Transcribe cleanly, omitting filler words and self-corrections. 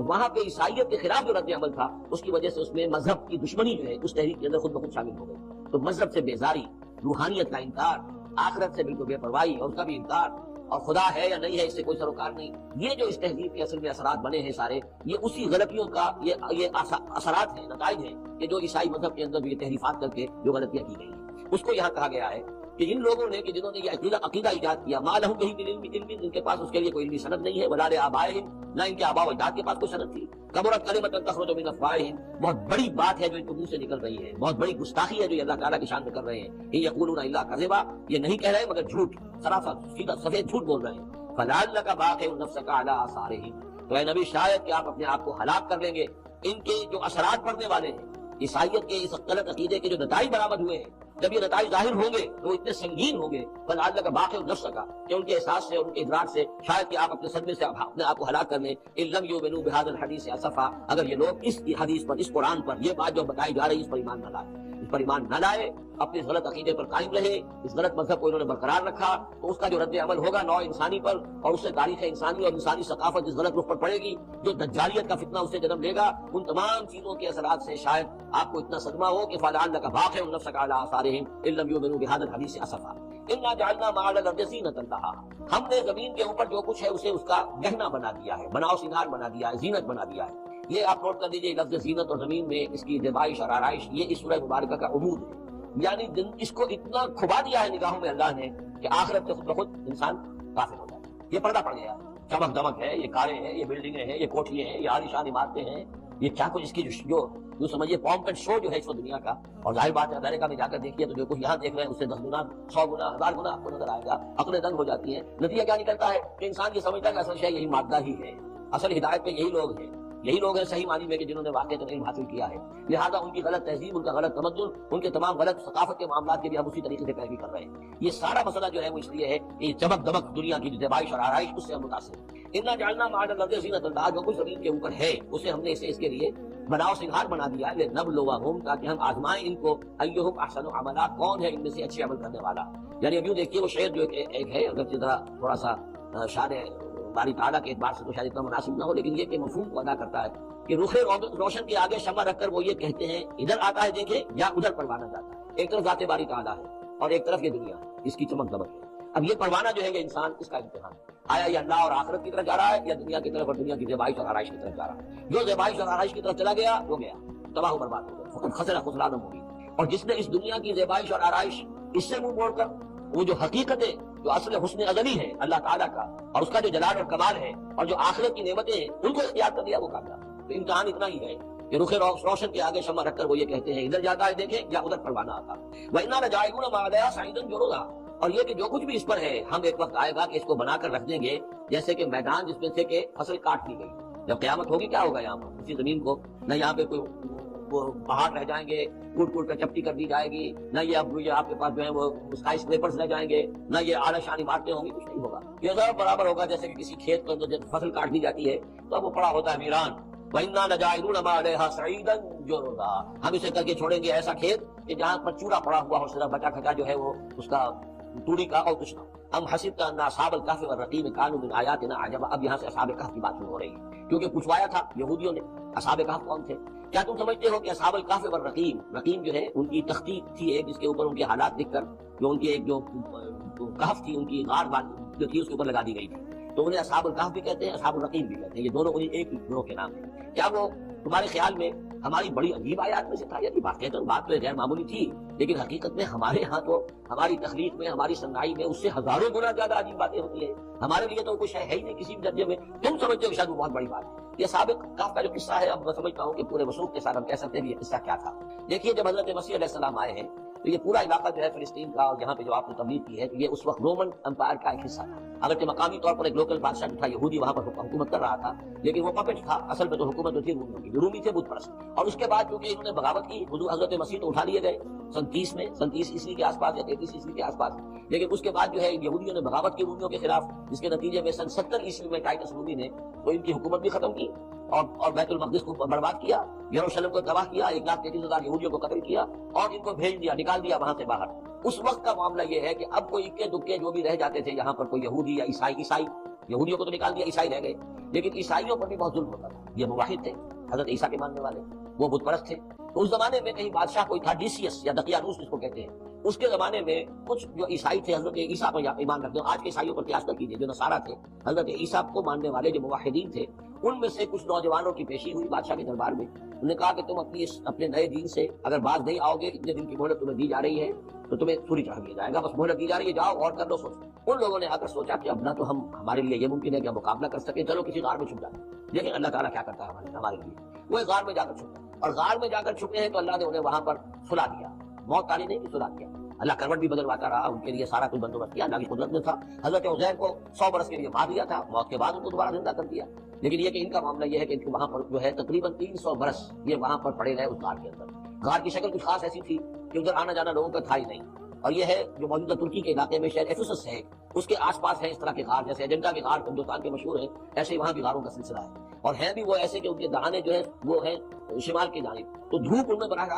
وہاں پہ عیسائیت کے خلاف جو رد عمل تھا اس کی وجہ سے اس میں مذہب کی دشمنی جو ہے اس تحریک کے اندر خود بخود شامل ہو گئی. تو مذہب سے بیزاری، روحانیت کا انکار، آخرت سے بالکل بے پرواہی اور اس کا بھی انکار، اور خدا ہے یا نہیں ہے اس سے کوئی سروکار نہیں، یہ جو اس تہذیب کے اصل میں اثرات بنے ہیں سارے، یہ اسی غلطیوں کا یہ اثرات ہیں، نتائج ہیں کہ جو عیسائی مذہب کے اندر بھی یہ تحریفات کر کے جو غلطیاں کی گئی ہیں. اس کو یہاں کہا گیا ہے کہ ان لوگوں نے کہ جنہوں نے یہ عقیدہ ایجاد کیا، ما لہم بہ من علم، ان کے پاس اس کے لیے کوئی علمی سند نہیں ہے، ولا لآبائہم، نہ ان کے آباء و اجداد کے پاس کوئی سند تھی. کبرت کلمۃ تخرج من افواہہم، بہت بڑی بات ہے جو ان کے منہ سے نکل رہی ہے، بہت بڑی گستاخی ہے جو یہ اللہ تعالیٰ کی شان میں کر رہے ہیں. ان یقولون الا کذبا، یہ نہیں کہہ رہے مگر جھوٹ، سراسر سیدھا سفید جھوٹ بول رہے ہیں. فلعلک باخع نفسک علی آثارہم، تو اے نبی شاید کہ آپ اپنے آپ کو ہلاک کر لیں گے ان کے جو اثرات پڑنے والے ہیں، عیسائیت کے اس غلط عقیدے کے جو نتائج برآمد ہوئے ہیں. جب یہ نتائج ظاہر ہوں گے تو اتنے سنگین ہوں گے، فلعلک باخع نفسک، کہ ان کے احساس سے اور ان کے ادراک سے شاید کہ آپ اپنے صدمے سے اپنے آپ کو ہلاک کر لیں. ان لم یؤمنوا بهذا الحدیث اسفا، اگر یہ لوگ اس حدیث پر، اس قرآن پر، یہ بات جو بتائی جا رہی ہے اس پر ایمان نہ لائے، اس پر ایمان نہ لائے، اپنے غلط عقیدے پر قائم رہے، اس غلط مذہب کو انہوں نے برقرار رکھا، تو اس کا جو رد عمل ہوگا نوع انسانی پر، اور اس سے تاریخ انسانی اور انسانی ثقافت جس غلط رخ پر پڑے گی، جو دجالیت کا فتنہ اسے جنم لے گا، ان تمام چیزوں کے اثرات سے شاید آپ کو اتنا صدمہ ہو کہ فلعلک باخع نفسک علی آثارہم ان لم یؤمنوا بهذا الحدیث اسفا. انا جعلنا ما علی الارض زینۃ لها، ہم نے زمین کے اوپر جو کچھ ہے اسے اس کا گہنا بنا دیا ہے، بناؤ سنگار بنا دیا ہے، زینت بنا دیا ہے. یہ آپ نوٹ کر دیجیے، لفظ زینت اور زمین میں اس کی زیبائش اور آرائش، یہ اس سورہ مبارکہ کا عمود ہے. یعنی اس کو اتنا کھبا دیا ہے نگاہوں میں اللہ نے کہ آخرت سے خود بخود انسان غافل ہو جائے. یہ پردہ پڑ گیا، چمک دمک ہے، یہ کاریں ہیں، یہ بلڈنگیں ہیں، یہ کوٹھیاں ہیں، یہ عالیشان عمارتیں ہیں، یہ کیا کچھ اس کی جو سمجھیے پومپ اینڈ شو جو ہے اس وقت دنیا کا. اور ظاہر بات ہے امریکہ میں جا کر دیکھیے تو جو کچھ یہاں دیکھ رہے ہیں اس سے 10 گنا، 100 گنا، 1000 گنا آپ کو نظر آئے گا. عقلیں دنگ ہو جاتی ہیں. نتیجہ کیا نکلتا ہے کہ انسان یہ سمجھتا ہے کہ اصل شے یہی مادہ ہی ہے، اصل ہدایت میں یہی لوگ ہیں صحیح معنی میں کہ جنہوں نے واقعی علم حاصل کیا ہے. لہذا ان کی غلط تہذیب، ان کا غلط تمدن، ان کے تمام غلط ثقافت کے معاملات کے بھی ہم اسی طریقے سے پیروی کر رہے ہیں. یہ سارا مسئلہ جو ہے وہ اس لیے ہے کہ یہ چمک دمک دنیا کی زیبائش اور آرائش اس سے ہم متاثر ہیں. انا جعلنا ما علی الارض زینۃ لها، جو کچھ زمین کے اوپر ہے اسے ہم نے اس کے لیے بناؤ سنگار بنا دیا ہے، لنبلوہم، تاکہ ہم آزمائیں ان کو، ایہم احسن عملا، کون ہے ان میں سے اچھے عمل کرنے والا. یعنی اب یوں دیکھیے وہ شعر جو ایک ہے، اگر ذرا تھوڑا سا شان باری تعالیٰ کے اعتبار سے تو شاید اتنا مناسب نہ ہو، لیکن یہ کہ مفہوم کو ادا کرتا ہے کہ رخ روشن کے آگے شمع رکھ کر وہ یہ کہتے ہیں ادھر آتا ہے دیکھیں یا ادھر پروانہ جاتا ہے. ایک طرف ذات باری تعالیٰ ہے اور ایک طرف یہ دنیا ہے، اس کی چمک دمک ہے. اب یہ پروانہ جو ہے یہ انسان، اس کا امتحان ہے، آیا یہ اللہ اور آخرت کی طرف جا رہا ہے یا دنیا کی طرف اور دنیا کی زیبائش اور آرائش کی طرف جا رہا ہے. جو زیبائش اور آرائش کی طرف چلا گیا وہ گیا، تباہ و برباد ہو گیا، فقط خسر خسران مبین. اور جس نے اس دنیا کی زیبائش اور آرائش اس سے منہ موڑ کر وہ جو حقیقت ہے، جو اصل حسن ازلی ہے اللہ تعالیٰ کا اور اس کا جو جلال اور کمال ہے اور جو آخرت کی نعمتیں ہیں ان کو اختیار کر لیا، وہ کامیاب. تو امتحان اتنا ہی ہے کہ رخ روشن کے آگے شمع رکھ کر وہ یہ کہتے ہیں ادھر جاتا ہے دیکھیں یا ادھر پروانہ آتا. وَإِنَّا لَجَاعِلُونَ مَا عَلَيْهَا صَعِيدًا جُرُزًا، اور یہ کہ جو کچھ بھی اس پر ہے ہم ایک وقت آئے گا کہ اس کو بنا کر رکھ دیں گے جیسے کہ میدان جس میں سے کہ فصل کاٹ دی گئی. جب قیامت ہوگی کیا ہوگا یہاں پر اسی زمین کو، نہ یہاں پہ کوئی وہ پہاڑ رہ جائیں گے، کوٹ کوٹ کر چپٹی کر دی جائے گی، نہ یہ اب یہ آپ کے پاس جو ہے وہ اسکائی اسکریپرز رہ جائیں گے، نہ یہ اعلیٰ شان عمارتیں ہوں گی، کچھ نہیں ہوگا. یہ سب برابر ہوگا جیسے کہ کسی کھیت کو جب فصل کاٹ دی جاتی ہے تو اب وہ پڑا ہوتا ہے ویران. وَإِنَّا لَجَاعِلُونَ مَا عَلَيْهَا صَعِيدًا جُرُزًا، ہم اسے کر کے چھوڑیں گے ایسا کھیت کہ جہاں پر چورا پڑا ہوا ہو، صرف بچا کھچا جو ہے وہ اس کا توڑی کا اور کچھ نہ. ام حسبت ان اصحاب الکہف والرقیم كانوا من آیاتنا عجبا، اب یہاں سے اصحاب کہف کی بات شروع ہو رہی ہے کیونکہ پوچھوایا تھا یہودیوں نے اصحاب کہف کون تھے. کیا تم سمجھتے ہو کہ اصحاب الکہف والرقیم، رقیم جو ہے ان کی تختی تھی ایک جس کے اوپر ان کے حالات لکھ کر جو ان کی ایک جو کہف تھی، ان کی غار جو تھی اس کے اوپر لگا دی گئی تھی، تو انہیں اصحاب الکہف بھی کہتے ہیں، اصحاب الرقیم بھی کہتے ہیں. یہ دونوں انہیں ایک گروہ کے نام ہیں. کیا وہ تمہارے خیال میں ہماری بڑی عجیب آیات میں سے تھا؟ یعنی واقعی تو بات تو غیر معمولی تھی، لیکن حقیقت میں ہمارے ہاں تو ہماری تخلیق میں، ہماری صنائی میں اس سے ہزاروں گنا زیادہ عجیب باتیں ہوتی ہیں. ہمارے لیے تو کچھ ہے ہی نہیں کسی بھی درجے میں. تم سمجھتے ہو شاید وہ بہت بڑی بات ہے. یہ اصحاب کہف کا جو قصہ ہے اب میں سمجھتا ہوں کہ پورے وثوق کے ساتھ ہم کہہ سکتے ہیں یہ قصہ کیا تھا. دیکھیے جب حضرت مسیح علیہ السلام آئے ہیں تو یہ پورا علاقہ جو ہے فلسطین کا اور یہاں پہ جو آپ نے تبلیغ کی ہے تو یہ اس وقت رومن امپائر کا ایک حصہ تھا. اگرچہ مقامی طور پر ایک لوکل بادشاہ جو تھا یہودی وہاں پر حکومت کر رہا تھا، لیکن وہ پپٹ تھا، اصل میں تو حکومت جو تھی رومیوں کی، رومی تھے بت پرست. اور اس کے بعد چونکہ انہوں نے بغاوت کی، حضرت مسیح تو اٹھا لیے گئے سن 30 میں، سن 30 عیسوی کے آس پاس یا 33 عیسوی کے آس پاس. لیکن اس کے بعد جو ہے یہودیوں نے بغاوت کی رومیوں کے خلاف، جس کے نتیجے میں سن 70 عیسوی میں ٹائٹس رومی نے تو ان کی حکومت بھی ختم کی اور بیت المقدس کو برباد کیا، یروشلم کو تباہ کیا، 1,33,000 یہودیوں کو قتل کیا اور ان کو بھیج دیا، نکال دیا وہاں سے باہر. اس وقت کا معاملہ یہ ہے کہ اب کوئی اکے دکے جو بھی رہ جاتے تھے یہاں پر، کوئی یہودی یا عیسائی یہودیوں کو تو نکال دیا، عیسائی رہ گئے، لیکن عیسائیوں پر بھی بہت ظلم ہوتا تھا. یہ مواحد تھے، حضرت عیسیٰ کے ماننے والے، وہ بت پرست تھے. تو اس زمانے میں کہیں بادشاہ کوئی تھا، ڈیسیس یا دقیانوس جس کو کہتے ہیں، اس کے زمانے میں کچھ جو عیسائی تھے حضرت عیسیٰ پر ایمان رکھتے ہیں. آج کے عیسائیوں پر قیاس نہ کیجیے، جو نصارہ تھے، حضرت عیسیٰ کو ماننے والے جو موحدین تھے، ان میں سے کچھ نوجوانوں کی پیشی ہوئی بادشاہ کے دربار میں. انہوں نے کہا کہ تم اپنے نئے دین سے اگر باز نہیں آؤ گے، اتنے دن کی مہلت تمہیں دی جا رہی ہے تو تمہیں سولی چڑھا دیا جائے گا. بس مہلت دی جا رہی ہے، جاؤ اور کر لو. سوچ ان لوگوں نے آ کر سوچا کہ اب نہ تو ہمارے لیے یہ ممکن ہے کہ ہم مقابلہ کر سکیں، چلو کسی غار میں چھپ جاتے ہیں. لیکن اللہ تعالیٰ کیا کرتا ہے ہمارے لیے، وہ غار میں جا کر چھپے، اور غار میں جا کر چھپے ہیں تو اللہ نے انہیں وہاں پر سلا دیا. موت تاری نہیں کہ سلا دیا. اللہ کروٹ بھی بدلواتا رہا، ان کے لیے سارا کچھ بندوبست کیا، اللہ کی قدرت میں تھا. حضرت عزیر کو 100 برس کے لیے مار دیا تھا، موت کے بعد ان کو دوبارہ زندہ کر دیا. لیکن یہ کہ ان کا معاملہ یہ ہے کہ ان کو وہاں پر جو ہے تقریباً 300 برس یہ وہاں پر پڑے رہے اس غار کے اندر. غار کی شکل کچھ خاص ایسی تھی کہ ادھر آنا جانا لوگوں کا تھا ہی نہیں. اور یہ ہے جو موجودہ ترکی کے علاقے میں شہر ایفیسس ہے، اس کے آس پاس ہے اس طرح کے غار، جیسے ایجنٹا کے غار ہندوستان کے مشہور ہیں، ایسے ہی وہاں بھی غاروں کا سلسلہ ہے. اور ہیں بھی وہ ایسے کہ ان کے دہانے جو ہے وہ ہیں شمال کی جانب، تو دھوپ ان میں براہ راست